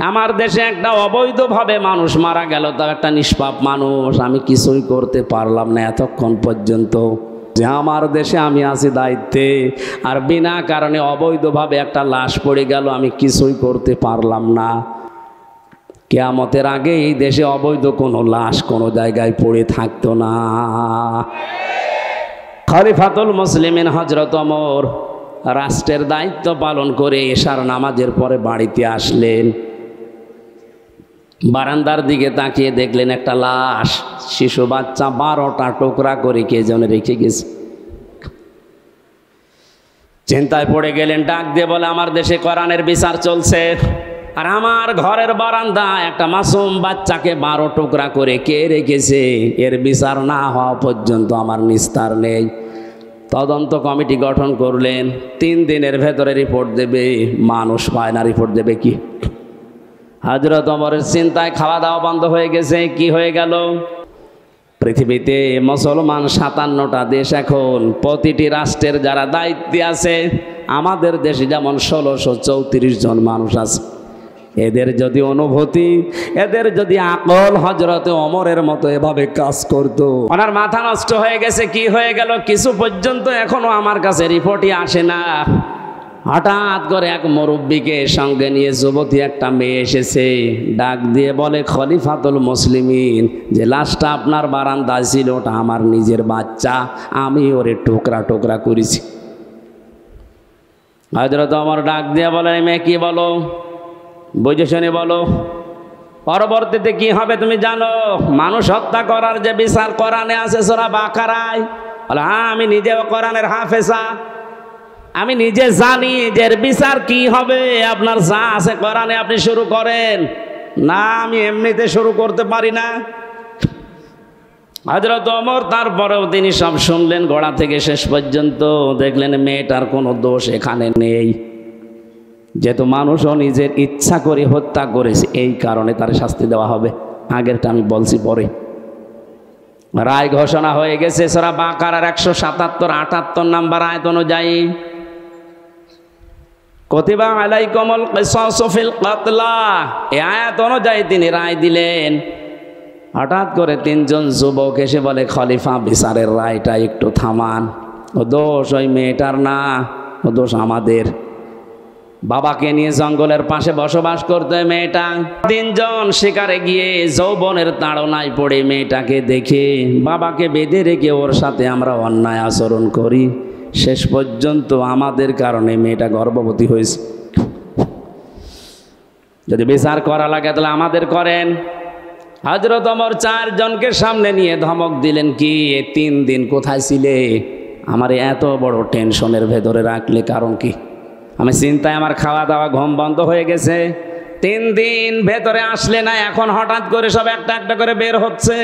আমার দেশে একটা অবৈধভাবে মানুষ মারা গেল, তাও একটা নিষ্পাপ মানুষ, আমি কিছুই করতে পারলাম না এতক্ষণ পর্যন্ত। যে আমার দেশে আমি আছি দায়িত্বে, আর বিনা কারণে অবৈধভাবে একটা লাশ পড়ে গেল, আমি কিছুই করতে পারলাম না। কিয়ামতের আগে এই দেশে অবৈধ কোনো লাশ কোনো জায়গায় পড়ে থাকতো না। খলিফাতুল মুসলিমিন হযরত ওমর রাষ্ট্রের দায়িত্ব পালন করে এশার নামাজের পরে বাড়িতে আসলেন। বারান্দার দিকে তাকিয়ে দেখলেন একটা লাশ, শিশু বাচ্চা 12টা টুকরা করে কে যেন রেখে গেছে। চিন্তায় পড়ে গেলেন, ডাক দিয়ে বলে, আমার দেশে কোরআনের বিচার চলছে, আর আমার ঘরের বারান্দা একটা মাসুম বাচ্চাকে 12 টুকরা করে কে রেখেছে, এর বিচার না হওয়া পর্যন্ত আমার নিস্তার নেই। তদন্ত কমিটি গঠন করলেন, 3 দিনের ভেতরে রিপোর্ট দেবে। মানুষ পায় না, রিপোর্ট দেবে কি? হযরত ওমরের চিন্তায় খাওয়া দাওয়া বন্ধ হয়ে গেছে। কি হয়ে গেল? পৃথিবীতে মুসলমান 57টা দেশ, এখন প্রতিটি রাষ্ট্রের যারা দায়িত্বে আছে, আমাদের দেশে যেমন 1634 জন মানুষ আছে। এদের যদি অনুভূতি, এদের যদি আকল হযরত ওমরের মতো এভাবে কাজ করতো, ওনার মাথা নষ্ট হয়ে গেছে। কি হয়ে গেল? কিছু পর্যন্ত এখনো আমার কাছে রিপোর্টই আসে না। হঠাৎ করে এক মুরব্বীকে সঙ্গে নিয়ে যুবতী একটা মেয়ে এসেছে, ডাক দিয়ে বলে, খলিফাতুল মুসলিমিন, যে লাশটা আপনার বারান্দায় ছিল ওটা আমার নিজের বাচ্চা, আমি ওরে টুকরা টুকরা করেছি। হযরত ওমর ডাক দিয়ে বলেন, মেয়ে কি বলো, বুঝে শুনে বলো, পরবর্তীতে কি হবে তুমি জানো? মানুষ হত্যা করার যে বিচার কোরআনে আছে সূরা বাকারায়, বলে, হ্যাঁ আমি নিজেও কোরআনের হাফেজা, আমি নিজে জানি যে এর বিচার কি হবে। আপনার যা আছে কোরআনে আপনি শুরু করেন না, আমি এমনিতে শুরু করতে পারি না। হযরত ওমর তারপরেও তিনি সব শুনলেন গোড়া থেকে শেষ পর্যন্ত, দেখলেন মেয়েটার কোনো দোষ এখানে নেই। যেহেতু মানুষও নিজের ইচ্ছা করে হত্যা করেছে, এই কারণে তার শাস্তি দেওয়া হবে। আগেরটা আমি বলছি পরে। রায় ঘোষণা হয়ে গেছে সূরা বাকারার 177-78 নম্বর আয়াত অনুযায়ী, কুতিবা আলাইকুমুল কিসাসু ফিল কাতলা, এই আয়াত অনুযায়ী তিনি রায় দিলেন। হঠাৎ করে 3 জন যুবক এসে বলে, খলিফা বিচারের রায়টা একটু থামান, ও দোষ ওই মেয়েটার না, ও দোষ আমাদের। বাবাকে নিয়ে জঙ্গলের পাশে বসবাস করতে মেয়েটা, 3 জন শিকারে গিয়ে যৌবনের তাড়নায় পড়ে মেয়েটাকে দেখে বাবাকে বেঁধে রেখে ওর সাথে আমরা অন্যায় আচরণ করি, শেষ পর্যন্ত আমাদের কারণে মেয়েটা গর্ভবতী হয়েছে। যদি বিচার করা লাগে তাহলে আমাদের করেন। হযরত ওমর 4 জনকে সামনে নিয়ে ধমক দিলেন, কি 3 দিন কোথায় ছিলে? আমার এত বড় টেনশনের ভেতরে রাখলে কারণ কি? আমি চিন্তায় আমার খাওয়া দাওয়া ঘুম বন্ধ হয়ে গেছে। 3 দিন ভেতরে আসলে না, এখন হঠাৎ করে সব একটা একটা করে বের হচ্ছে।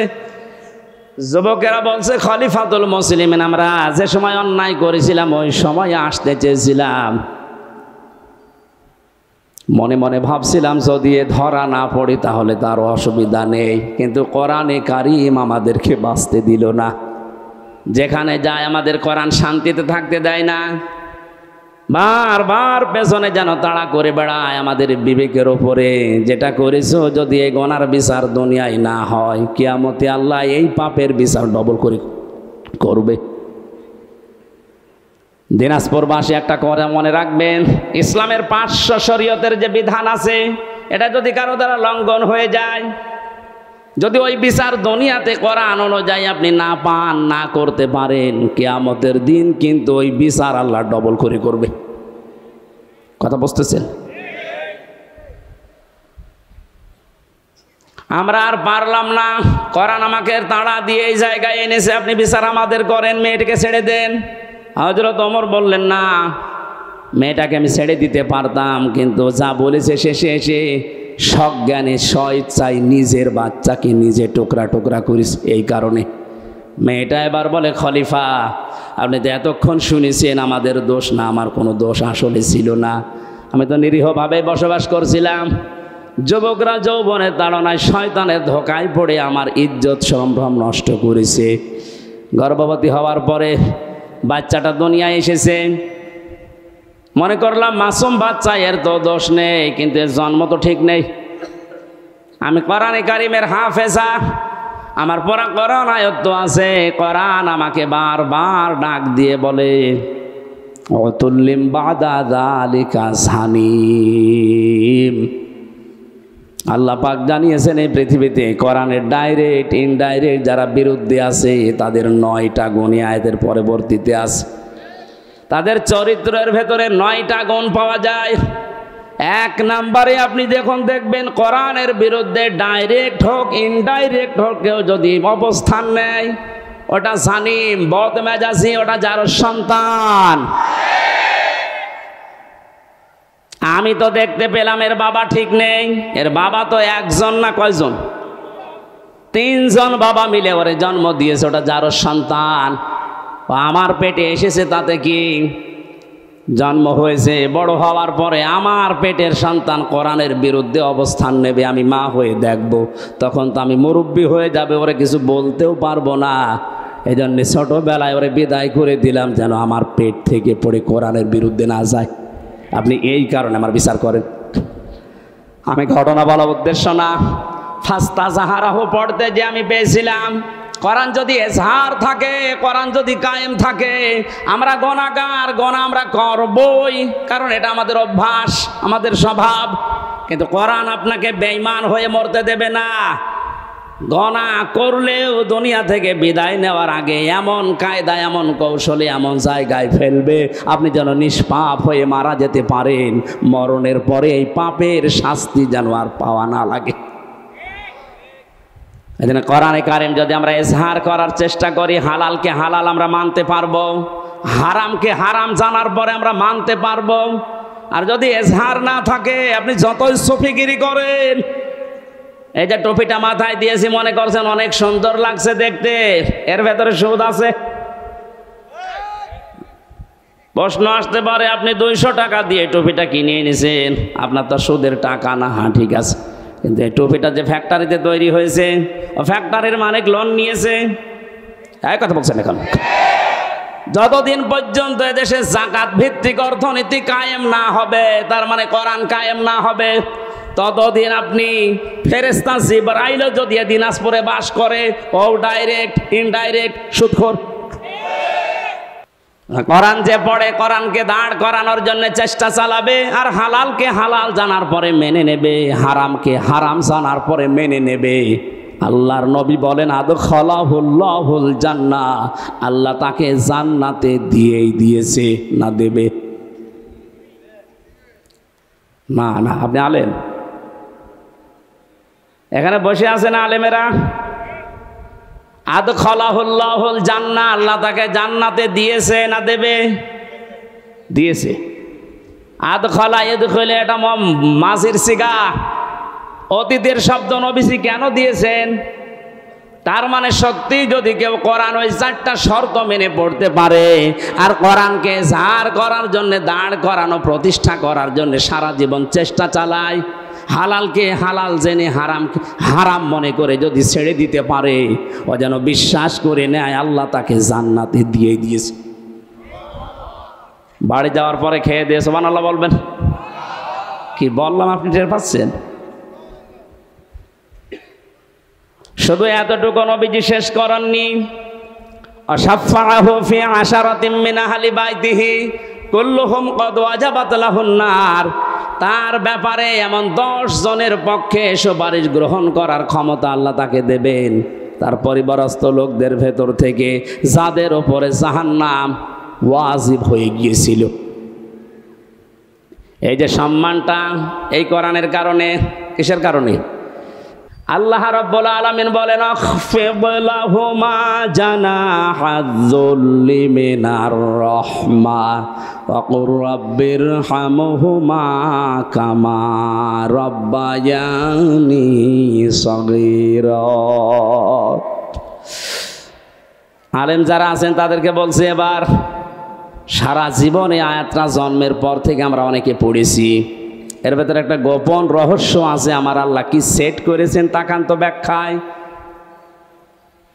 যুবকেরা বলছে, খলিফাতুল মুসলিমিন, আমরা যে সময় অন্যায় করেছিলাম ওই সময় আসতে চেয়েছিলাম, মনে মনে ভাবছিলাম যদি ধরা না পড়ি তাহলে তার অসুবিধা নেই, কিন্তু কোরআনে কারীম আমাদেরকে বাঁচতে দিল না। যেখানে যায় আমাদের কোরআন শান্তিতে থাকতে দেয় না, বারবার পেছনে যেন তাড়া করে বেড়ায় আমাদের বিবেকের ওপরে। যেটা করেছো যদি এই গুনার বিচার দুনিয়ায় না হয়, কিয়ামতে আল্লাহ এই পাপের বিচার ডবল করে করবে। দিনাজপুরবাসী একটা কথা মনে রাখবেন, ইসলামের 500 শরীয়তের যে বিধান আছে, এটা যদি কারো দ্বারা লঙ্ঘন হয়ে যায়, যদি ওই বিচার দুনিয়াতে কোরআন অনুযায়ী আপনি না পান, না করতে পারেন, কিয়ামতের দিন কিন্তু ওই বিচার আল্লাহ ডবল করে করবে। কথা বুঝতেছেন? আমরা আর পারলাম না, কোরআন আমাকে তাড়া দিয়ে এই জায়গায় এনেছে, আপনি বিচার আমাদের করেন, মেয়েটাকে ছেড়ে দেন। হযরত ওমর বললেন, না, মেয়েটাকে আমি ছেড়ে দিতে পারতাম, কিন্তু যা বলেছে শেষে এসে সজ্ঞানে স্বইচ্ছায় নিজের বাচ্চাকে নিজে টুকরা টুকরা করিস, এই কারণে। মেয়েটা এবার বলে, খলিফা আপনি তো এতক্ষণ শুনেছেন আমাদের দোষ না, আমার কোনো দোষ আসলে ছিল না, আমি তো নিরীহভাবে বসবাস করছিলাম। যুবকরা যৌবনের তাড়নায় শয়তানের ধোকায় পড়ে আমার ইজ্জত সম্ভ্রম নষ্ট করেছে। গর্ভবতী হওয়ার পরে বাচ্চাটা দুনিয়ায় এসেছে, মনে করলাম মাসুম বাচ্চা, এর তো দোষ নেই, কিন্তু এর জন্ম তো ঠিক নেই। আমি কোরআনে কারিমের হাফেজা, আমার পড়া কোরআন আয়াত আছে। কোরআন আমাকে বারবার ডাক দিয়ে বলে অতুল্লিম বাদা যালিকা সানিম। আল্লাহ পাক জানিয়েছেন এই পৃথিবীতে কোরআনের ডাইরেক্ট ইনডাইরেক্ট যারা বিরুদ্ধে আছে তাদের 9টা গুণ আয়াতের পরবর্তীতে আছে। তাদের চরিত্রের ভেতরে 9টা গুণ পাওয়া যায়। 1 নম্বরে আপনি যখন দেখবেন কোরআনের বিরুদ্ধে ডাইরেক্ট হোক ইনডাইরেক্ট হোক কেউ যদি অবস্থান নেয়, ওটা সানিম, বদমেজাজি, ওটা যার সন্তান। আমি তো দেখতে পেলাম এর বাবা ঠিক নেই। এর বাবা তো একজন না কয়জন, 3 জন বাবা মিলে ওরে জন্ম দিয়েছে, ওটা যার সন্তান। আমার পেটে এসেছে তাতে কি, জন্ম হয়েছে, বড় হওয়ার পরে আমার পেটের সন্তান কোরআনের বিরুদ্ধে অবস্থান নেবে, আমি মা হয়ে দেখব, তখন তো আমি মুরব্বী হয়ে যাবে, ওরে কিছু বলতেও পারবো না। এই জন্য ছোটবেলায় ওরে বিদায় করে দিলাম যেন আমার পেট থেকে পড়ে কোরআনের বিরুদ্ধে না যায়। আপনি এই কারণে আমার বিচার করেন। আমি ঘটনা বলার উদ্দেশ্য না। ফাস্তা জাহারাহু পড়তে যে আমি পেয়েছিলাম, কোরআন যদি এজহার থাকে, কোরআন যদি কায়েম থাকে, আমরা গুনাহগার, গুনাহ আমরা করবই, কারণ এটা আমাদের অভ্যাস, আমাদের স্বভাব। কিন্তু কোরআন আপনাকে বেঈমান হয়ে মরতে দেবে না। গুনাহ করলেও দুনিয়া থেকে বিদায় নেওয়ার আগে এমন কায়দা, এমন কৌশলে, এমন জায়গায় ফেলবে আপনি যেন নিষ্পাপ হয়ে মারা যেতে পারেন। মরণের পরে এই পাপের শাস্তি যেন আর পাওয়া না লাগে। এই জন্য কোরআনে কারিম যদি আমরা এজহার করার চেষ্টা করি, হালালকে হালাল আমরা মানতে পারবো, হারামকে হারাম জানার পরে আমরা মানতে পারবো। আর যদি এজহার না থাকে, আপনি যতই সফিগিরি করেন, এই যে টুপিটা মাথায় দিয়েছি মনে করছেন অনেক সুন্দর লাগছে দেখতে, এর ভেতরে সুদ আছে। প্রশ্ন আসতে পারে আপনি 200 টাকা দিয়ে টুপিটা কিনে এনেছেন, আপনার তো সুদের টাকা না। হ্যাঁ ঠিক আছে, কিন্তু এই টুপিটা যে ফ্যাক্টরিতে তৈরি হয়েছে, ও ফ্যাক্টরির মালিক লোন নিয়েছে। এই কথা বলছেন এখন। যতদিন পর্যন্ত এদেশে যাকাত ভিত্তিক অর্থনীতি কায়েম না হবে, তার মানে কোরআন কায়েম না হবে, ততদিন আপনি ফেরেশতা জিবরাইল যদি দিনাজপুরে বাস করে, ও ডাইরেক্ট ইনডাইরেক্ট সুদখোর। কোরআন যে পড়ে, কোরআনকে দাঁড় করানোর জন্য চেষ্টা চালাবে, আর হালালকে হালাল জানার পরে মেনে নেবে, হারামকে হারাম জানার পরে মেনে নেবে। আল্লাহর নবী বলেন আদখালাহুল্লাহুল জান্নাহ, আল্লাহ তাকে জান্নাতে দিয়েই দিয়েছে, না দেবে না। না আপনি আলেম, এখানে বসে আছেন আলেমেরা। আদখালাহুল্লাহুল জান্নাহ, আল্লাহ তাকে জান্নাতে দিয়েছে না দেবে? দিয়েছে। আদখালা ইয়াদখুলু, এটা মাজির সিগা, অতীতের শব্দ। নবীজি কেন দিয়েছেন? তার মানে সত্যি যদি কেউ কোরআন ওই 4টা শর্ত মেনে পড়তে পারে, আর কোরআনকে জাহার করার জন্য, দাঁড় করানো, প্রতিষ্ঠা করার জন্য সারা জীবন চেষ্টা চালায়, হালালকে হালাল জেনে হারামকে হারাম মনে করে যদি ছেড়ে দিতে পারে, ও যেন বিশ্বাস করে নেয় আল্লাহ তাকে জান্নাতে দিয়ে দিয়েছে। বাড়ি যাওয়ার পরে খেয়ে দিয়ে সুবহানাল্লাহ বলবেন। কি বললাম আপনি টের পাচ্ছেন? শুধু এতটুকু নবীজি শেষ করেননি, আশাফাহু ফি আশারাতিন মিন আহলি বাইতিহি কুল্লুহুম ক্বাদ ওয়াজাবাত লাহুন নার, তার ব্যাপারে এমন 10 জনের পক্ষে সুপারিশ গ্রহণ করার ক্ষমতা আল্লাহ তাকে দেবেন, তার পরিবারস্থ লোকদের ভেতর থেকে যাদের ওপরে জাহান্নাম ওয়াজিব হয়ে গিয়েছিল। এই যে সম্মানটা এই কোরআনের কারণে, কিসের কারণে? আল্লাহ রাব্বুল আলামিন বলেন আখফিদ লাহুমা জানাহায-যুল্লি মিনার রাহমা ওয়া কুর রাব্বিরহামহুমা কামা রাব্বায়ানি সগীরা। আলেম যারা আছেন তাদেরকে বলছি, এবার সারা জীবনে আয়াতটা জন্মের পর থেকে আমরা অনেকে পড়েছি, এর ভেতরে একটা গোপন রহস্য আছে। আমার আল্লাহ কি সেট করেছেন তাকান তো ব্যাখ্যায়।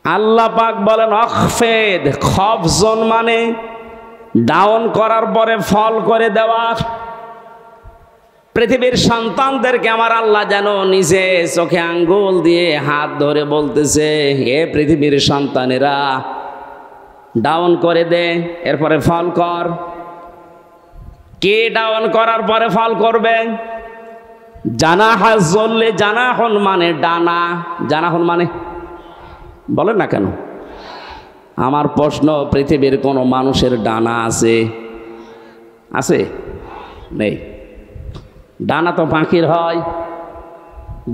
আল্লাহ পাক বলেন আখফেদ, খফজন মানে ডাউন করার পরে ফল করে দেওয়া। পৃথিবীর সন্তানদেরকে আমার আল্লাহ যেন নিজে চোখে আঙ্গুল দিয়ে হাত ধরে বলতেছে, এ পৃথিবীর সন্তানেরা ডাউন করে দে, এরপরে ফল কর। কে ডাউন করার পরে ফল করবে? জানাহা জল্লে, জানাহন মানে ডানা, জানাহন মানে বলেন না কেন? আমার প্রশ্ন, পৃথিবীর কোনো মানুষের ডানা আছে? আছে? নেই। ডানা তো পাখির হয়,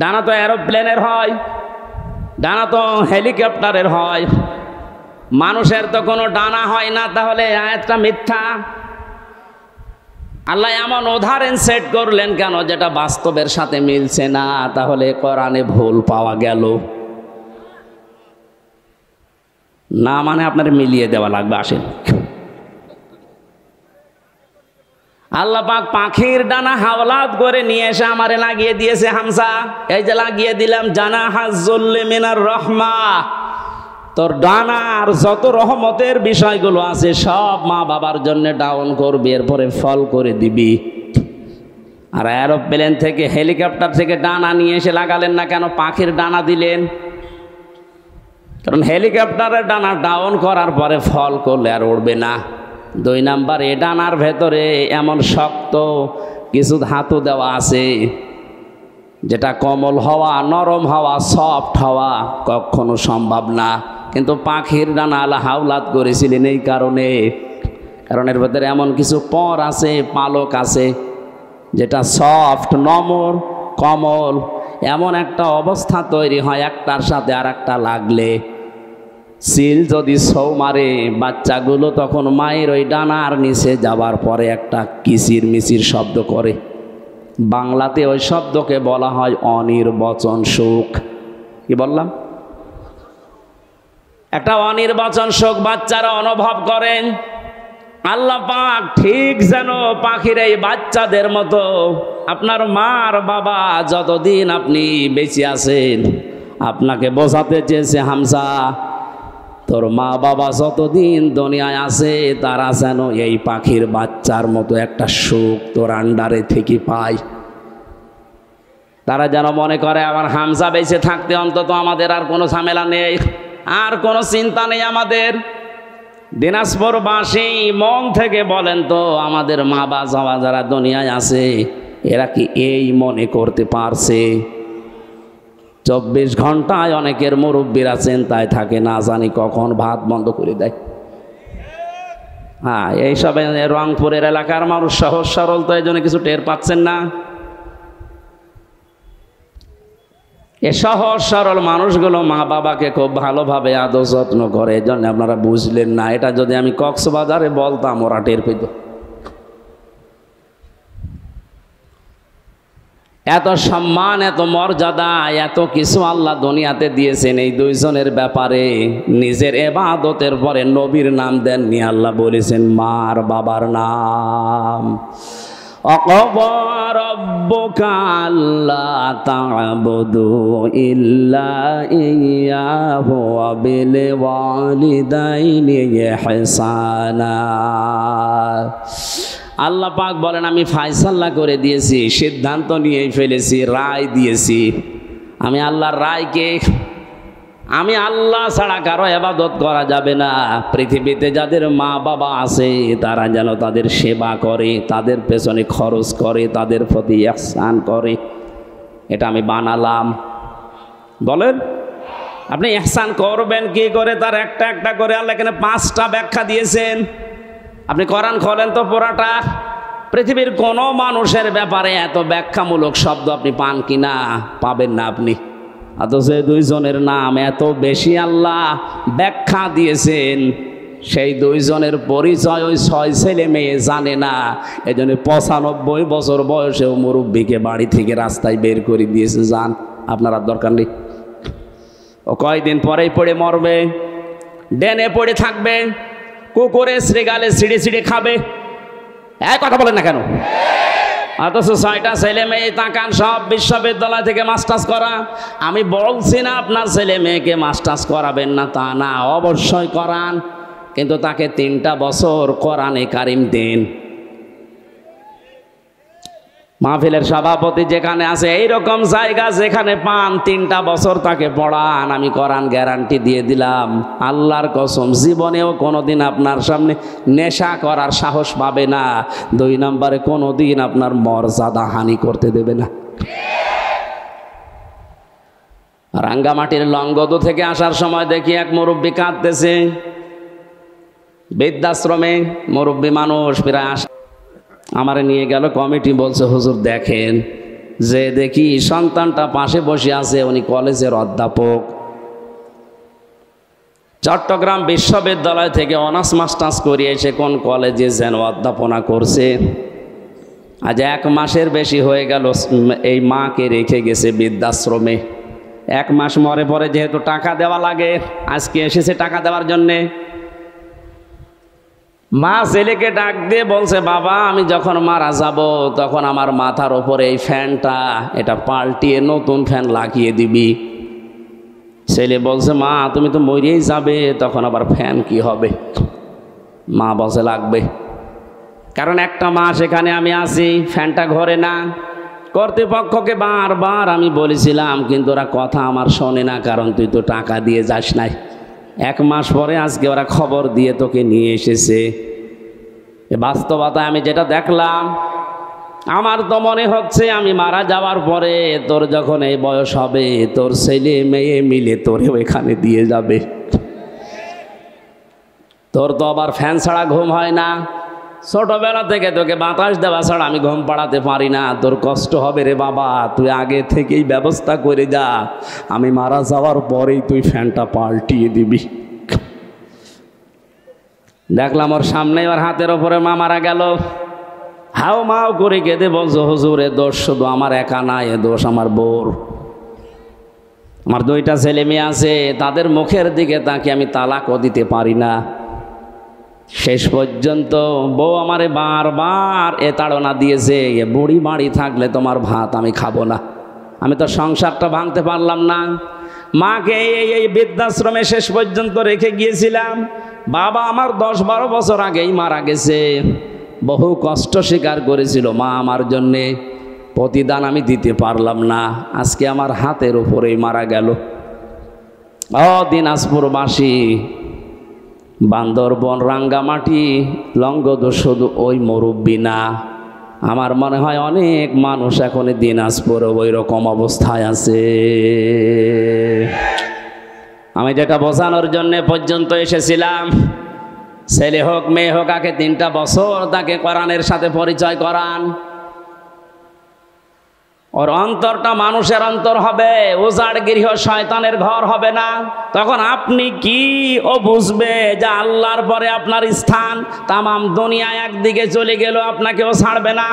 ডানা তো এরোপ্লেনের হয়, ডানা তো হেলিকপ্টারের হয়, মানুষের তো কোনো ডানা হয় না। তাহলে আয়াতটা মিথ্যা। আল্লাহ এমন উদাহরণ সেট করলেন কেন যেটা বাস্তবের সাথে মিলছে না? তাহলে কোরআনে ভুল পাওয়া গেল না, মানে আপনার মিলিয়ে দেওয়া লাগবে। আসেন, আল্লাহ পাক পাখির ডানা হাওলাত করে নিয়ে এসে আমারে লাগিয়ে দিয়েছে হামসা। এই যে লাগিয়ে দিলাম, জানাহা জল্লে মিনার রহমা, তোর ডানার যত রহমতের বিষয়গুলো আছে সব মা বাবার জন্য ডাউন করবি, এরপরে ফল করে দিবি। আর এরোপ্লেন থেকে, হেলিকপ্টার থেকে ডানা নিয়ে এসে লাগালেন না কেন? পাখির ডানা দিলেন, কারণ হেলিকপ্টারের ডানা ডাউন করার পরে ফল করলে আর উড়বে না। 2 নাম্বার, এ ডানার ভেতরে এমন শক্ত কিছু ধাতু দেওয়া আছে যেটা কোমল হওয়া, নরম হওয়া, সফট হওয়া কখনো সম্ভব না। কিন্তু পাখির ডানা আল্লাহ হাওলাত করেছিলেন এই কারণে, কারণ এর ভেতরে এমন কিছু পর আছে, পালক আছে যেটা সফট, নমর, কোমল। এমন একটা অবস্থা তৈরি হয় একটার সাথে আর একটা লাগলে, সিল যদি ছৌ মারে বাচ্চাগুলো, তখন মায়ের ওই ডানার নিচে যাবার পরে একটা কিচির মিচির শব্দ করে। বাংলাতে ওই শব্দকে বলা হয় অনির্বচন সুখ। কি বললাম? একটা অনির্বচন সুখ বাচ্চারা অনুভব করেন। আল্লাহ পাক ঠিক যেন পাখির এই বাচ্চাদের মতো আপনার মার বাবা যতদিন আপনি বেঁচে আছেন, আপনাকে বোঝাতে চেয়েছে, হামসা তোর মা বাবা যতদিন দুনিয়ায় আছে তারা যেন এই পাখির বাচ্চার মতো একটা সুখ তোর আন্ডারে থেকে পায়। তারা যেন মনে করে আমার হামসা বেঁচে থাকতে অন্তত আমাদের আর কোনো ঝামেলা নেই, আর কোনো চিন্তা নেই আমাদের। দিনাজপুরবাসী মন থেকে বলেন তো, আমাদের মা বাবা যারা দুনিয়ায় আছে এরা কি এই মনে করতে পারছে? 24 ঘন্টায় অনেকের মুরব্বীরা চিন্তায় থাকে, না জানি কখন ভাত বন্ধ করে দেয়। হ্যাঁ, এইসব রংপুরের এলাকার মানুষ সহজ সরল, তো এই জন্য কিছু টের পাচ্ছেন না। এ সহজ সরল মানুষগুলো মা বাবাকে খুব ভালোভাবে আদর যত্ন করে, এই জন্য আপনারা বুঝলেন না। এটা যদি আমি কক্সবাজারে বলতাম ওরা টের পেত। এত সম্মান, এত মর্যাদা, এত কিছু আল্লাহ দুনিয়াতে দিয়েছেন। এই 2 জনের ব্যাপারে নিজের ইবাদতের পরে নবীর নাম দেননি, আল্লাহ বলেছেন মার বাবার নাম। وَقَضَى رَبُّكَ أَلَّا تَعْبُدُوا إِلَّا إِيَّاهُ وَبِالْوَالِدَيْنِ إِحْسَانًا। আল্লাহ পাক বলেন, আমি ফায়সালা করে দিয়েছি, সিদ্ধান্ত নিয়ে ফেলেছি, রায় দিয়েছি। আমি আল্লাহর রায়কে, আমি আল্লাহ ছাড়া কারো ইবাদত করা যাবে না। পৃথিবীতে যাদের মা বাবা আছে তারা যেন তাদের সেবা করে, তাদের পেছনে খরচ করে, তাদের প্রতি ইহসান করে। এটা আমি বানালাম। বলেন, আপনি ইহসান করবেন কি করে? তার একটা একটা করে আল্লাহ এখানে 5টা ব্যাখ্যা দিয়েছেন। আপনি কোরআন খোলেন তো পুরাটা, পৃথিবীর কোনো মানুষের ব্যাপারে এত ব্যাখ্যামূলক শব্দ আপনি পান কিনা? পাবেন না আপনি। অথচ 2 জনের নাম এত বেশি আল্লাহ ব্যাখ্যা দিয়েছেন, সেই 2 জনের পরিচয় ওই 6 ছেলে মেয়ে জানে না। এই জন্য 95 বছর বয়সেও মুরব্বীকে বাড়ি থেকে রাস্তায় বের করে দিয়েছে, যান আপনার দরকার নেই। ও কয়দিন পরেই পড়ে মরবে, ডেনে পড়ে থাকবে, কুকুরে শ্রীগালে ছিঁড়ে ছিঁড়ে খাবে। এক কথা বলেন না কেন? অথচ 6টা ছেলে মেয়ে তাকান, সব বিশ্ববিদ্যালয় থেকে মাস্টার্স করা। আমি বলছি না আপনার ছেলে মেয়েকে মাস্টার্স করাবেন না, তা না, অবশ্যই করান, কিন্তু তাকে 3টা বছর কোরআনে কারিম দিন। মাহফিলের সভাপতি যেখানে আছে এইরকম জায়গা যেখানে পান 3টা বছর তাকে পড়ান, আমি কোরআন গ্যারান্টি দিয়ে দিলাম, আল্লাহর কসম জীবনেও কোনোদিন আপনার সামনে নেশা করার সাহস পাবে না। 2 নম্বরে কোনোদিন আপনার মর্যাদা হানি করতে দেবে না। রাঙ্গামাটির লংগদু থেকে আসার সময় দেখি এক মুরব্বী কাঁদতেছে, বৃদ্ধাশ্রমে মুরব্বী মানুষ প্রায় আমারে নিয়ে গেল কমিটি, বলছে হুজুর দেখেন, যে দেখি সন্তানটা পাশে বসে আছে, উনি কলেজের অধ্যাপক, চট্টগ্রাম বিশ্ববিদ্যালয় থেকে অনার্স মাস্টার্স করিয়ে এসে কোন কলেজে যেন অধ্যাপনা করছে। আজ 1 মাসের বেশি হয়ে গেল এই মাকে রেখে গেছে বৃদ্ধাশ্রমে। 1 মাস মরে পরে যেহেতু টাকা দেওয়া লাগে, আজকে এসেছে টাকা দেওয়ার জন্যে। মা ছেলেকে ডাক দিয়ে বলছে, বাবা আমি যখন মারা যাব তখন আমার মাথার ওপরে এই ফ্যানটা এটা পাল্টিয়ে নতুন ফ্যান লাগিয়ে দিবি। ছেলে বলছে, মা তুমি তো মরেই যাবে, তখন আবার ফ্যান কি হবে? মা বলছে লাগবে, কারণ 1টা মাস এখানে আমি আছি, ফ্যানটা ঘরে না। কর্তৃপক্ষকে বারবার আমি বলেছিলাম, কিন্তু ওরা কথা আমার শোনে না, কারণ তুই তো টাকা দিয়ে যাস নাই। 1 মাস পরে আজকে ওরা খবর দিয়ে তোকে নিয়ে এসেছে। বাস্তবতায় আমি যেটা দেখলাম, আমার তো মনে হচ্ছে আমি মারা যাওয়ার পরে তোর যখন এই বয়স হবে, তোর ছেলে মেয়ে মিলে তোরেও এখানে দিয়ে যাবে। তোর তো আবার ফ্যান ছাড়া ঘুম হয় না, ছোটবেলা থেকে তোকে বাতাস দেওয়া ছাড়া আমি ঘুম পাড়াতে পারি না, তোর কষ্ট হবে রে বাবা, তুই আগে থেকেই ব্যবস্থা করে যা, আমি মারা যাওয়ার পরেই তুই ফ্যানটা পাল্টিয়ে দিবি। দেখলাম ওর সামনে ওর হাতের ওপরে মা মারা গেল, হাও মাও করে কেঁদে বলছো, হুজুর এ দোষ শুধু আমার একা না, এ দোষ আমার বউর। আমার 2টা ছেলে মেয়ে আছে, তাদের মুখের দিকে তাকে আমি তালাকও দিতে পারি না। শেষ পর্যন্ত বউ আমারে বারবার এ তাড়না দিয়েছে, এ বুড়ি বাড়ি থাকলে তোমার ভাত আমি খাবো না। আমি তো সংসারটা ভাঙতে পারলাম না। মাকে এই বৃদ্ধাশ্রমে শেষ পর্যন্ত রেখে গিয়েছিলাম। বাবা আমার 10-12 বছর আগেই মারা গেছে, বহু কষ্ট স্বীকার করেছিল মা আমার জন্যে, প্রতিদান আমি দিতে পারলাম না, আজকে আমার হাতের উপরেই মারা গেল। দিনাজপুরবাসী, বান্দরবন, রাঙ্গামাটি, লংগদু শুধু ওই মুরব্বী না, আমার মনে হয় অনেক মানুষ এখন দিনাজপুরে ওই রকম অবস্থায় আছে। আমি যেটা বোঝানোর জন্য পর্যন্ত এসেছিলাম, ছেলে হোক মেয়ে হোক, আগে 3টা বছর তাকে কোরআনের সাথে পরিচয় করান। ওর অন্তরটা মানুষের অন্তর হবে, উজাড় গৃহ শয়তানের ঘর হবে না। তখন আপনি কি ও বুঝবে যে আল্লাহর পরে আপনার স্থান, তামাম দুনিয়া একদিকে চলে গেল, আপনাকেও ছাড়বে না।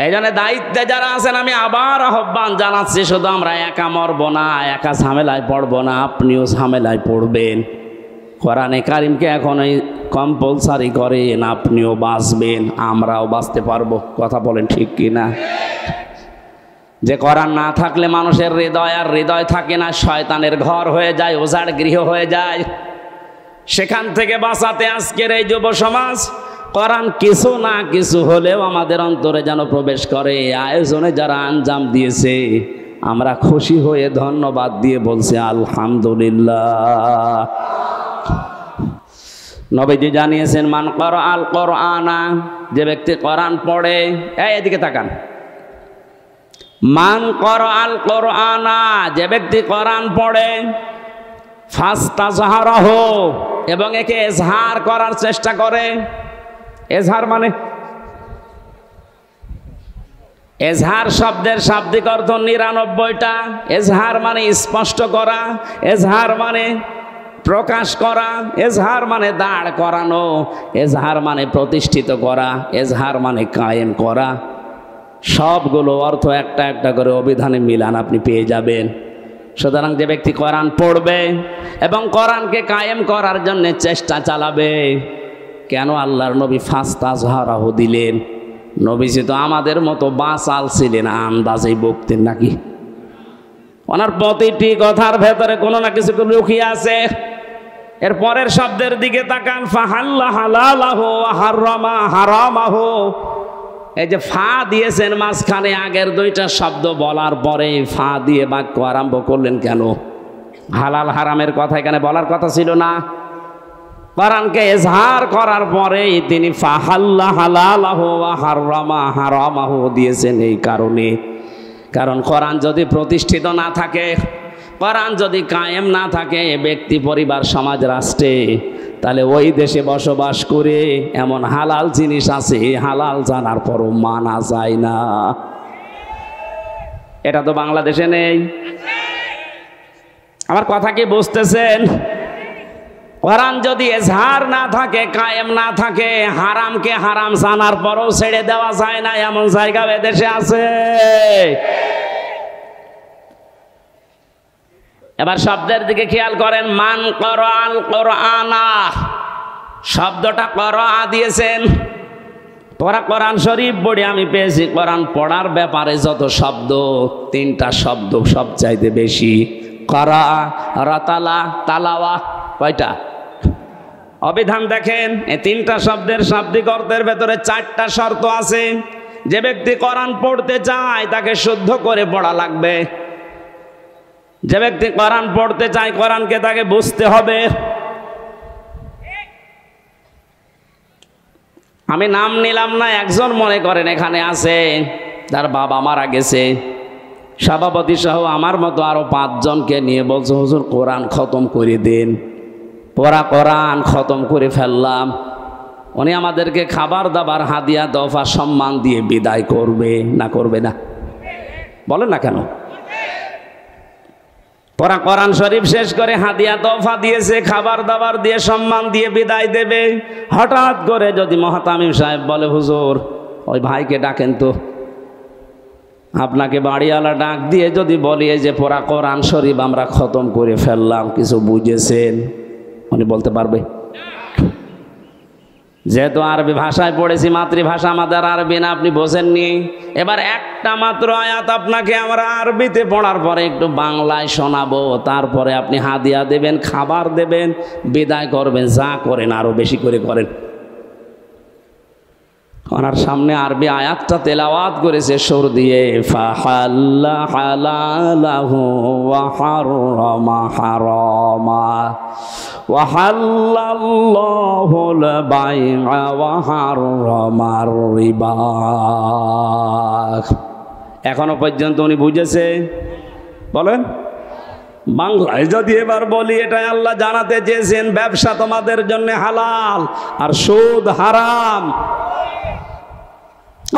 এই জন্য দায়িত্বে যারা আছেন আমি আবার আহ্বান জানাচ্ছি, শুধু আমরা একা মরবো না, একা ঝামেলায় পড়বো না, আপনিও ঝামেলায় পড়বেন। কোরআনে কারিমকে এখন এই কম্পালসারি করেন, আপনিও বাঁচবেন, আমরাও বাঁচতে পারবো। কথা বলেন ঠিক কি না? যে কোরআন না থাকলে মানুষের হৃদয় আর হৃদয় থাকে না, শয়তানের ঘর হয়ে যায়, উজাড় গৃহ হয়ে যায়। সেখান থেকে বাঁচাতে আজকের এই যুব সমাজ কোরআন কিছু না কিছু হলেও আমাদের অন্তরে যেন প্রবেশ করে। আয়োজনে যারা আঞ্জাম দিয়েছে আমরা খুশি হয়ে ধন্যবাদ দিয়ে বলছি আলহামদুলিল্লাহ। নবীজি জানিয়েছেন, মান ক্বারাআল কোরআনা, যে ব্যক্তি কোরআন পড়ে, এদিকে তাকান, মান ক্বারাআল কোরআনা, যে ব্যক্তি কোরআন পড়ে, ফাস্তাজহারাহু, এবং একে এজহার করার চেষ্টা করে। এজহার মানে, এজহার শব্দের শাব্দিক অর্থ 99টা। এজহার মানে স্পষ্ট করা, এজহার মানে প্রকাশ করা, এজহার মানে দাঁড় করানো, এজহার মানে প্রতিষ্ঠিত করা, এজহার মানে কায়েম করা। সবগুলো অর্থ একটা একটা করে অভিধানে মিলান আপনি পেয়ে যাবেন। সুতরাং যে ব্যক্তি কোরআন পড়বে এবং কোরআনকে কায়েম করার জন্য চেষ্টা চালাবে, কেন আল্লাহর নবী ফাস্তাজহারাহু দিলেন? নবীজি তো আমাদের মতো বাচাল ছিলেন, আন্দাজেই বকতেন নাকি? ওনার প্রতিটি কথার ভেতরে কোনো না কিছু লুকিয়ে আছে। এর পরের শব্দের দিকে তাকান, ফাহাল্লা হালালাহু ওয়া হারামা হারামাহু, এই যে ফা দিয়েছেন মাঝখানে, আগের দুইটা শব্দ বলার পরে ফা দিয়ে বাক্য আরম্ভ করলেন কেন? হালাল হারামের কথা এখানে বলার কথা ছিল না? কোরআনকে ইজহার করার পরে তিনি ফাহাল্লা হালালাহু ওয়া হারামা হারামাহু দিয়েছেন এই কারণে। কারণ কোরআন যদি প্রতিষ্ঠিত না থাকে, কোরআন যদি কায়েম না থাকে ব্যক্তি, পরিবার, সমাজ, রাষ্ট্রে, তাহলে ওই দেশে বসবাস করে এমন হালাল জিনিস আছে হালাল জানার পরও মানা যায় না। এটা তো বাংলাদেশে নেই। আমার কথা কি বুঝতেছেন? কোরআন যদি ইজহার না থাকে, কায়েম না থাকে, হারামকে হারাম জানার পরও ছেড়ে দেওয়া যায় না এমন জায়গা এদেশে আছে। এবার শব্দের দিকে খেয়াল করেন। মান করাল কোরআনা, শব্দটা করা দিয়েছেন। পড়া কোরআন শরীফ পড়ে আমি পেয়েছি কোরআন পড়ার ব্যাপারে যত শব্দ, 3টা শব্দ সবচাইতে বেশি। করা, রাতালা, তালাওয়া, কয়টা? অবিধান দেখেন, এই 3টা শব্দের শাব্দিক অর্থের ভেতরে 4টা শর্ত আছে। যে ব্যক্তি কোরআন পড়তে চায় তাকে শুদ্ধ করে পড়া লাগবে। যে ব্যক্তি কোরআন পড়তে চায় কোরআনকে তাকে বুঝতে হবে। আমি নাম নিলাম না, একজন মনে করেন এখানে আছে তার বাবা মারা গেছে, সভাপতি সহ আমার মতো আরো 5 জনকে নিয়ে বলছে হুজুর কোরআন খতম করে দিন। পড়া কোরআন খতম করে ফেললাম। উনি আমাদেরকে খাবার দাবার, হাদিয়া, দফা, সম্মান দিয়ে বিদায় করবে না করবে না? বলেন না কেন? পড়া কোরআন শরীফ শেষ করে হাদিয়া দফা দিয়েছে, খাবার দাবার দিয়ে সম্মান দিয়ে বিদায় দেবে। হঠাৎ করে যদি মহতামিম সাহেব বলে হুজুর ওই ভাইকে ডাকেন তো, আপনাকে বাড়িওয়ালা ডাক দিয়ে যদি বলি যে পড়া কোরআন শরীফ আমরা খতম করে ফেললাম, কিছু বুঝেছেন? উনি বলতে পারবে? যেহেতু আরবি ভাষায় পড়েছি, মাতৃভাষা আমাদের আরবি না, আপনি বোঝেননি। এবার একটা মাত্র আয়াত আপনাকে আমরা আরবিতে পড়ার পরে একটু বাংলায় শোনাবো, তারপরে আপনি হাদিয়া দেবেন, খাবার দেবেন, বিদায় করবেন। যা করেন আরো বেশি করে করেন। ওনার সামনে আরবি আয়াতটা তেলাওয়াত করেছে সুর দিয়ে, ফাহাল্লা হালালাহু ওয়া হারামা হারামা ওয়া হাল্লাল্লাহুল বাই'a ওয়া হারামার রিবা। এখনো পর্যন্ত উনি বুঝেছে? বলেন। বাংলায় যদি এবার বলি, এটাই আল্লাহ জানাতে চেয়েছেন ব্যবসা তোমাদের জন্য হালাল আর সুদ হারাম।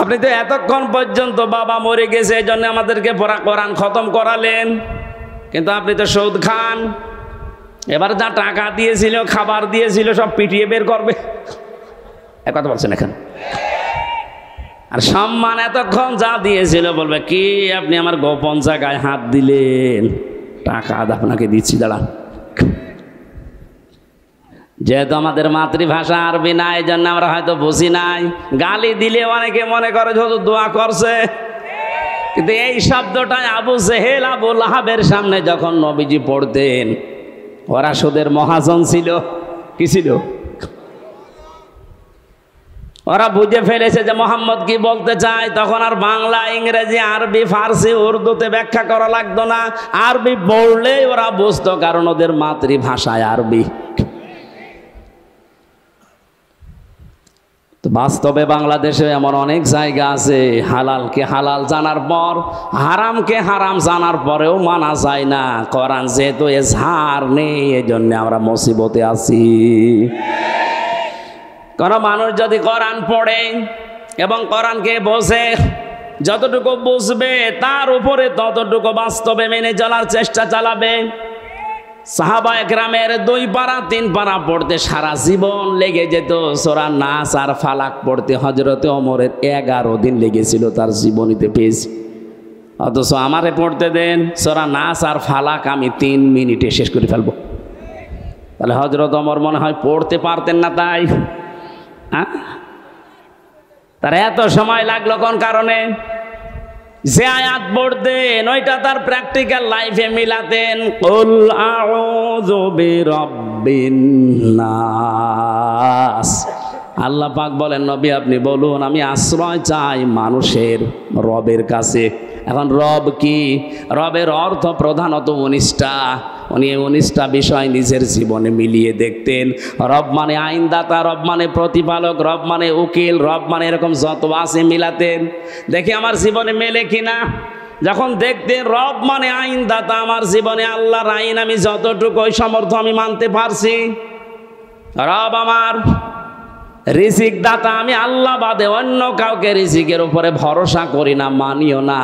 আপনি তো এতক্ষণ পর্যন্ত বাবা মরে গেছে এই জন্য আমাদেরকে পড়া কোরআন খতম করালেন, কিন্তু আপনি তো সুদ খান। এবার যা টাকা দিয়েছিল, খাবার দিয়েছিল, সব পিটিয়ে বের করবে। এক কথা বলছেন এখন। আর সম্মান এতক্ষণ যা দিয়েছিল বলবে কি আপনি আমার গোপন জায়গায় হাত দিলেন, টাকা আপনাকে দিচ্ছি, দাঁড়ান। যেহেতু আমাদের মাতৃভাষা আরবি না, এই জন্য আমরা হয়তো বুঝি নাই। গালি দিলে অনেকে মনে করে যত দোয়া করছে, কিন্তু এই শব্দটাই আবু জেহেল, আবু লাহাবের সামনে যখন নবীজি পড়তেন, ওরা সুদের মহাজন ছিল। কি ছিল? ওরা বুঝে ফেলেছে যে মোহাম্মদ কি বলতে চায়। তখন আর বাংলা, ইংরেজি, আরবি, ফার্সি, উর্দুতে ব্যাখ্যা করা লাগতো না। আরবি পড়লেই ওরা বুঝতো, কারণ ওদের মাতৃভাষায় আরবি। তো বাস্তবে বাংলাদেশে এমন অনেক জায়গা আছে হালালকে হালাল জানার পর, হারামকে হারাম জানার পরেও মানা যায় না। কোরআন যেহেতু এজহার নেই, এই জন্য আমরা মুসিবতে আছি। কোন মানুষ যদি কোরআন পড়ে এবং কোরআনকে বোঝে, যতটুকু বুঝবে তার উপরে ততটুকু বাস্তবে মেনে চলার চেষ্টা চালাবে। সাহাবা একরামের 2 পারা 3 পারা পড়তে সারা জীবন লেগে যেত। সূরা নাস আর ফালাক পড়তে হযরতে ওমরের 11 দিন লেগেছিল তার জীবনীতে পেয়েছি। অথচ আমারে পড়তে দেন সূরা নাস আর ফালাক, আমি 3 মিনিটে শেষ করে ফেলবো। তাহলে হযরত ওমর মনে হয় পড়তে পারতেন না, তাই তার এত সময় লাগলো কোন কারণে? যে আয়াত পড়তেন ওইটা তার প্র্যাকটিক্যাল লাইফে মিলাতেন। কুল আউযু বিরাব্বিন নাস, আল্লাহ পাক বলেন, নবী আপনি বলুন আমি আশ্রয় চাই মানুষের রবের কাছে। এখন রব কি? রবের অর্থ প্রধানত 19টা। উনি 19টা বিষয় নিজের জীবনে মিলিয়ে দেখতেন। রব মানে আইনদাতা, রব মানে প্রতিপালক, রব মানে উকিল, রব মানে এরকম যত আছে মিলাতেন, দেখি আমার জীবনে মেলে কিনা। যখন দেখতেন রব মানে আইনদাতা, আমার জীবনে আল্লাহর আইন আমি যতটুকু ওই সমর্থ আমি মানতে পারছি। রব আমার রিজিক দাতা, আমি আল্লাহ বাদে অন্য কাউকে রিজিকের উপরে ভরসা করি না, মানিও না।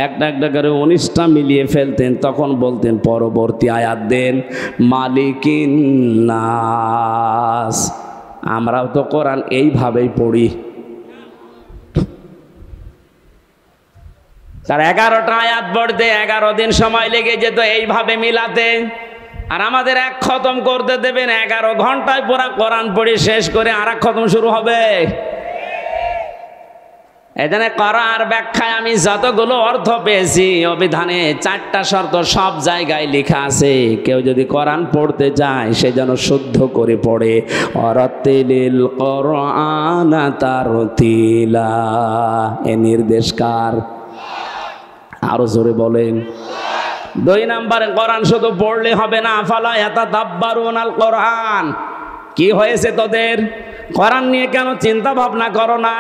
একটা একটা করে 19টা মিলিয়ে ফেলতেন। তখন বলতেন, পরবর্তী আয়াত দেন, মালিকিন নাস। আমরাও তো কোরআন এইভাবেই পড়ি। তার 11টা আয়াত পড়তে 11 দিন সময় লেগে যেত এইভাবে মিলাতে। আর আমাদের এক খতম করতে দেবেন 11 ঘন্টায় পুরা কোরআন পড়ে শেষ করে আর এক খতম শুরু হবে। এখানে করার ব্যাখ্যায় আমি যতগুলো অর্থ পেয়েছি, অভিধানে 4টা শর্ত সব জায়গায় লেখা আছে। কেউ যদি কোরআন পড়তে চায় সে যেন শুদ্ধ করে পড়ে। অরাতিলিল কোরআন তারতিলা, এ নির্দেশ কার? আরো জোরে বলেন। 2 নম্বরে, কোরআন শুধু পড়লে হবে না, আফালা ইয়াতাদাব্বারুনাল কোরআন। কি হয়েছে তোদের? কোরআন নিয়ে কেন চিন্তা ভাবনা করো না?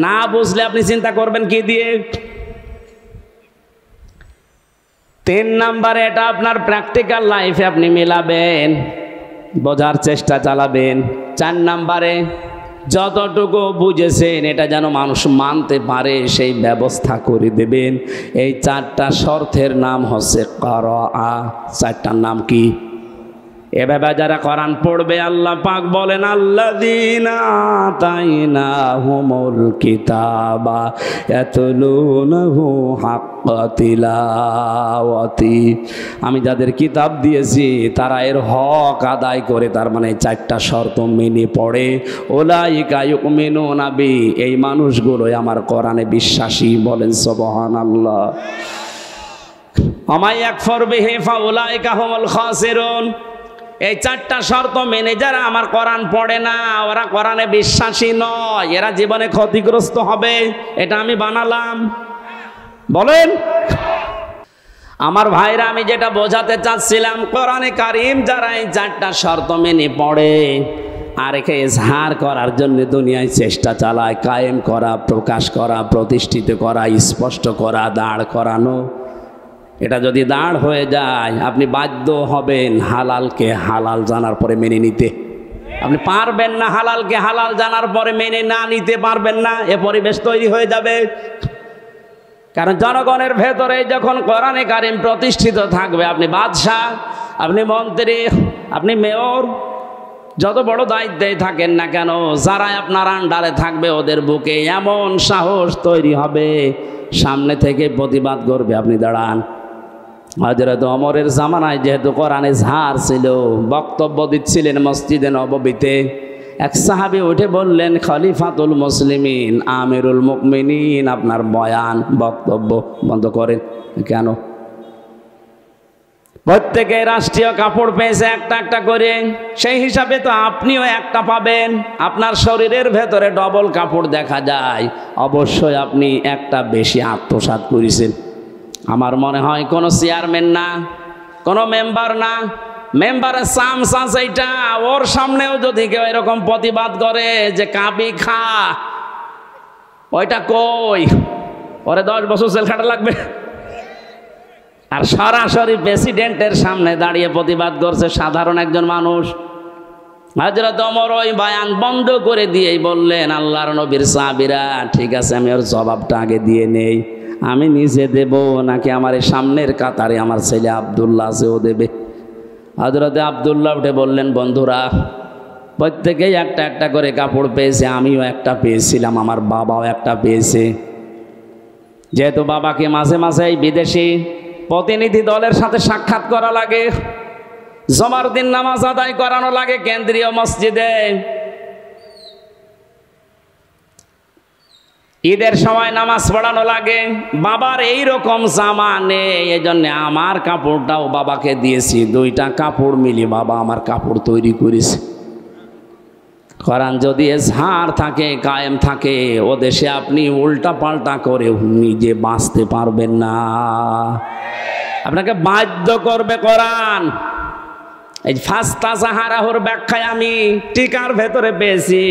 না বুঝলে আপনি চিন্তা করবেন কি দিয়ে? 3 নম্বরে, এটা আপনার প্র্যাকটিক্যাল লাইফে আপনি মেলাবেন, বোঝার চেষ্টা চালাবেন। 4 নম্বরে, যতটুকু বুঝেছেন এটা যেন মানুষ মানতে পারে সেই ব্যবস্থা করে দেবেন। এই 4টা শর্তের নাম হচ্ছে করাআ। 4টার নাম কি? এভাবে যারা কোরআন পড়বে, আল্লাহ পাক বলেন, আল্লাযীনা আতাইনাহুমুল কিতাবা ইয়াতলুনাহু হাক্কা তিলাওয়াতি। আমি যাদের কিতাব দিয়েছি তারা এর হক আদায় করে, তার মানে 4টা শর্ত মেনে পড়ে। উলাইকা ইউমিনুনা বি, এই মানুষগুলোই আমার কোরআনে বিশ্বাসী। বলেন সুবহানাল্লাহ। ওয়া ইয়াকফুর বিহি ফাউলাইকা হুমুল খাসিরুন। এই 4টা শর্ত মেনে যারা আমার কোরআন পড়ে না, ওরা কোরআনে বিশ্বাসী নয়, এরা জীবনে ক্ষতিগ্রস্ত হবে। এটা আমি বানালাম। বলেন আমার ভাইরা, আমি যেটা বোঝাতে চাচ্ছিলাম, কোরআনে কারীম যারা এই 4টা শর্ত মেনে পড়ে আর একে ইজহার করার জন্য দুনিয়ায় চেষ্টা চালায়, কায়েম করা, প্রকাশ করা, প্রতিষ্ঠিত করা, স্পষ্ট করা, দাঁড় করানো, এটা যদি দাঁড় হয়ে যায় আপনি বাধ্য হবেন হালালকে হালাল জানার পরে মেনে নিতে। আপনি পারবেন না হালালকে হালাল জানার পরে মেনে না নিতে পারবেন না, এ পরিবেশ তৈরি হয়ে যাবে। কারণ জনগণের ভেতরে যখন কোরআনে কারীম প্রতিষ্ঠিত থাকবে, আপনি বাদশাহ, আপনি মন্ত্রী, আপনি মেয়র, যত বড় দায়িত্বে থাকেন না কেন, যারা আপনার আন্ডারে থাকবে ওদের বুকে এমন সাহস তৈরি হবে, সামনে থেকে প্রতিবাদ করবে। আপনি দাঁড়ান। হযরত ওমরের জামানায় যেহেতু কোরআনে ঝাড় ছিল, বক্তব্য দিচ্ছিলেন মসজিদে নববীতে, এক সাহাবী উঠে বললেন, খলিফাতুল মুসলিমিন, আমিরুল মুমিনিন, আপনার বয়ান বক্তব্য বন্ধ করেন। কেন? প্রত্যেকে রাষ্ট্রীয় কাপড় পেয়েছে একটা একটা করে, সেই হিসাবে তো আপনিও একটা পাবেন। আপনার শরীরের ভেতরে ডবল কাপড় দেখা যায়, অবশ্যই আপনি একটা বেশি আত্মসাৎ করেছেন। আমার মনে হয় কোনো চেয়ারম্যান না, কোনো মেম্বার না, মেম্বারের চামচ এইটা, ওর সামনেও যদি কেউ এরকম প্রতিবাদ করে যে কাবি খা, ওইটা কই, ওরে 10 বছর জেল খাটা লাগবে। আর সরাসরি প্রেসিডেন্টের সামনে দাঁড়িয়ে প্রতিবাদ করছে সাধারণ একজন মানুষ। হযরত ওমর ওই বয়ান বন্ধ করে দিয়েই বললেন, আল্লাহর নবীর সাহাবীরা, ঠিক আছে আমি ওর জবাবটা আগে দিয়ে নেই, আমি নিজে দেব নাকি আমার সামনের কাতারে আমার ছেলে আব্দুল্লাহ আছে ও দেবে? হযরতে আব্দুল্লাহ উঠে বললেন, বন্ধুরা, প্রত্যেকেই একটা একটা করে কাপড় পেয়েছে, আমিও একটা পেয়েছিলাম, আমার বাবাও একটা পেয়েছে। যেহেতু বাবাকে মাঝে মাঝে এই বিদেশি প্রতিনিধি দলের সাথে সাক্ষাৎ করা লাগে, জমার দিন নামাজ আদায় করানো লাগে কেন্দ্রীয় মসজিদে, ঈদের সময় নামাজ পড়ানো লাগে, বাবার এই রকম জামা নেই, এই জন্য আমার কাপড়টাও বাবাকে দিয়েছি, 2টা কাপড় মিলিয়ে বাবা আমার কাপড় তৈরি করেছে। কোরআন যদি এজহার থাকে, কায়েম থাকে, ও দেশে আপনি উল্টা পাল্টা করে নিজে বাঁচতে পারবেন না, আপনাকে বাধ্য করবে কোরআন। এই ফাস্তা সাহারাহুর ব্যাখ্যায় আমি টিকার ভেতরে পেয়েছি